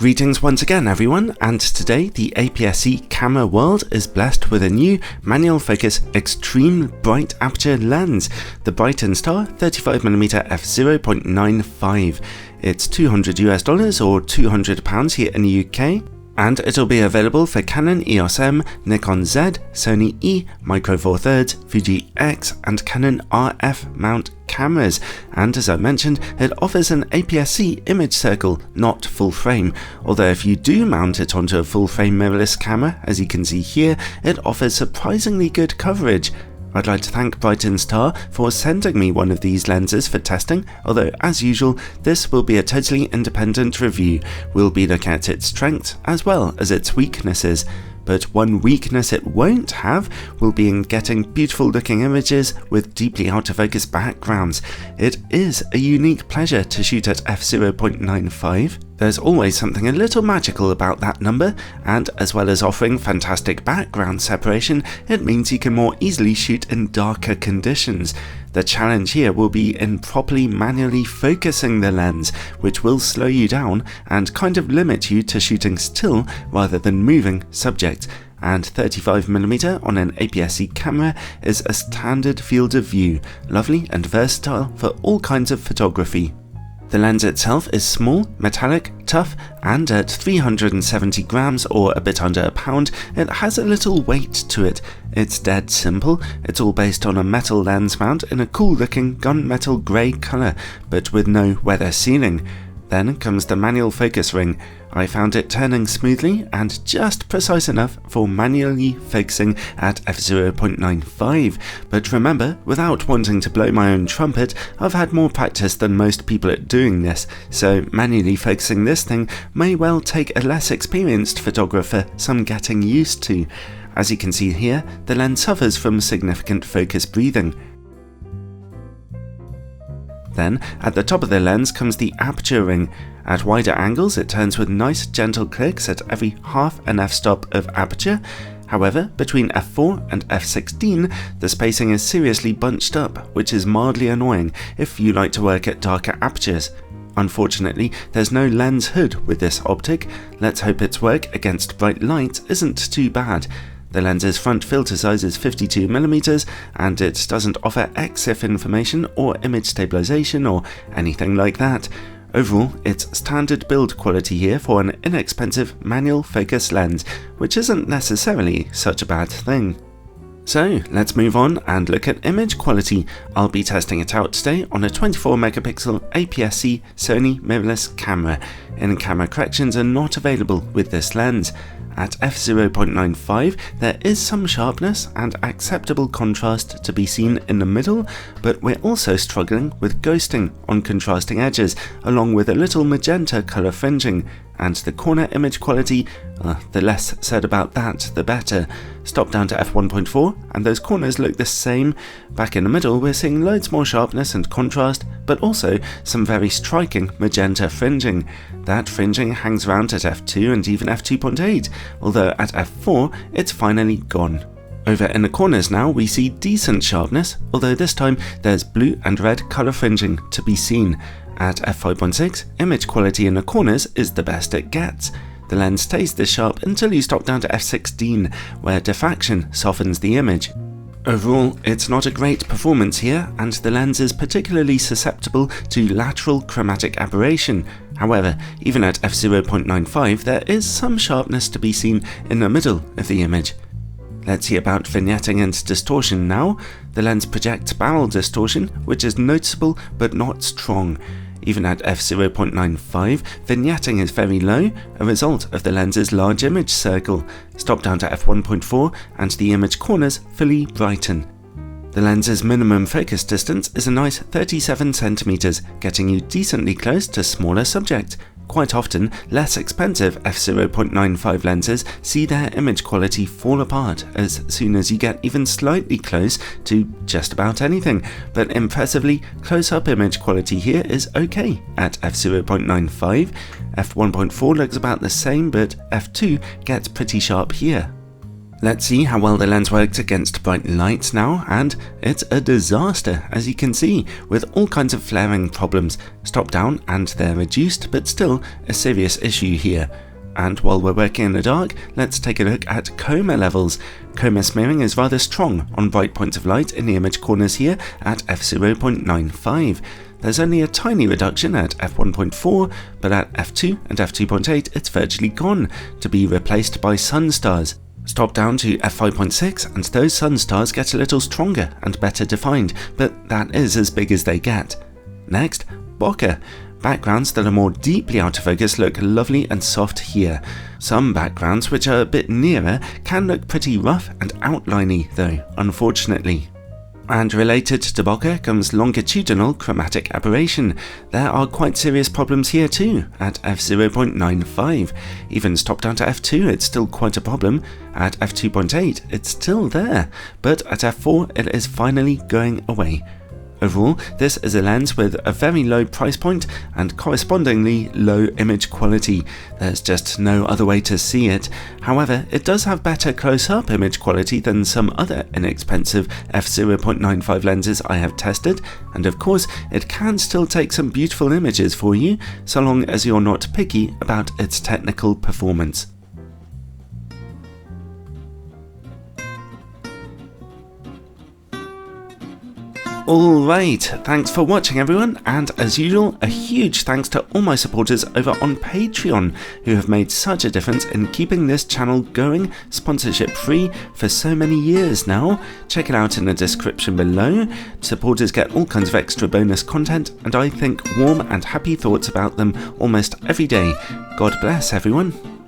Greetings once again everyone, and today the APS-C camera world is blessed with a new manual focus extreme bright aperture lens, the Brightin Star 35mm f/0.95. It's $200 or £200 here in the UK, and it'll be available for Canon EOS M, Nikon Z, Sony E, Micro Four Thirds, Fuji X and Canon RF mount cameras, and as I mentioned, it offers an APS-C image circle, not full frame, although if you do mount it onto a full frame mirrorless camera, as you can see here, it offers surprisingly good coverage. I'd like to thank Brightin Star for sending me one of these lenses for testing, although as usual, this will be a totally independent review. We'll be looking at its strengths as well as its weaknesses. But one weakness it won't have will be in getting beautiful looking images with deeply out of focus backgrounds. It is a unique pleasure to shoot at f/0.95. There's always something a little magical about that number, and as well as offering fantastic background separation, it means you can more easily shoot in darker conditions. The challenge here will be in properly manually focusing the lens, which will slow you down and kind of limit you to shooting still rather than moving subjects. And 35mm on an APS-C camera is a standard field of view, lovely and versatile for all kinds of photography. The lens itself is small, metallic, tough, and at 370 grams or a bit under a pound, it has a little weight to it. It's dead simple, it's all based on a metal lens mount in a cool looking gunmetal grey colour, but with no weather sealing. Then comes the manual focus ring. I found it turning smoothly and just precise enough for manually focusing at f/0.95, but remember, without wanting to blow my own trumpet, I've had more practice than most people at doing this, so manually focusing this thing may well take a less experienced photographer some getting used to. As you can see here, the lens suffers from significant focus breathing. Then, at the top of the lens comes the aperture ring. At wider angles it turns with nice gentle clicks at every half an f-stop of aperture. However, between f4 and f16 the spacing is seriously bunched up, which is mildly annoying if you like to work at darker apertures. Unfortunately, there's no lens hood with this optic. Let's hope its work against bright light isn't too bad. The lens's front filter size is 52mm and it doesn't offer EXIF information or image stabilization or anything like that. Overall, it's standard build quality here for an inexpensive manual focus lens, which isn't necessarily such a bad thing. So let's move on and look at image quality. I'll be testing it out today on a 24MP APS-C Sony mirrorless camera. In-camera corrections are not available with this lens. At f/0.95 there is some sharpness and acceptable contrast to be seen in the middle, but we're also struggling with ghosting on contrasting edges, along with a little magenta colour fringing, and the corner image quality, the less said about that the better. Stop down to f1.4 and those corners look the same. Back in the middle we're seeing loads more sharpness and contrast, but also some very striking magenta fringing. That fringing hangs around at f2 and even f2.8, although at f4 it's finally gone. Over in the corners now we see decent sharpness, although this time there's blue and red colour fringing to be seen. At f5.6, image quality in the corners is the best it gets. The lens stays this sharp until you stop down to f16, where diffraction softens the image. Overall, it's not a great performance here, and the lens is particularly susceptible to lateral chromatic aberration. However, even at f/0.95 there is some sharpness to be seen in the middle of the image. Let's see about vignetting and distortion now. The lens projects barrel distortion, which is noticeable but not strong. Even at f/0.95, vignetting is very low, a result of the lens's large image circle. Stop down to f1.4 and the image corners fully brighten. The lens's minimum focus distance is a nice 37cm, getting you decently close to smaller subjects. Quite often, less expensive f/0.95 lenses see their image quality fall apart as soon as you get even slightly close to just about anything, but impressively, close-up image quality here is okay at f/0.95. f1.4 looks about the same, but f2 gets pretty sharp here. Let's see how well the lens works against bright lights now, and it's a disaster, as you can see, with all kinds of flaring problems. Stop down and they're reduced, but still a serious issue here. And while we're working in the dark, let's take a look at chroma levels. Chroma smearing is rather strong on bright points of light in the image corners here at f0.95. There's only a tiny reduction at f1.4, but at f2 and f2.8 it's virtually gone, to be replaced by sun stars. Stop down to f5.6 and those sun stars get a little stronger and better defined, but that is as big as they get. Next, bokeh. Backgrounds that are more deeply out of focus look lovely and soft here. Some backgrounds which are a bit nearer can look pretty rough and outliney though, unfortunately. And related to bokeh comes longitudinal chromatic aberration. There are quite serious problems here too, at f0.95. Even stop down to f2 it's still quite a problem. At f2.8 it's still there, but at f4 it is finally going away. Overall, this is a lens with a very low price point and correspondingly low image quality. There's just no other way to see it. However, it does have better close-up image quality than some other inexpensive f0.95 lenses I have tested, and of course, it can still take some beautiful images for you, so long as you're not picky about its technical performance. Alright, thanks for watching everyone, and as usual, a huge thanks to all my supporters over on Patreon, who have made such a difference in keeping this channel going, sponsorship free, for so many years now. Check it out in the description below. Supporters get all kinds of extra bonus content, and I think warm and happy thoughts about them almost every day. God bless everyone.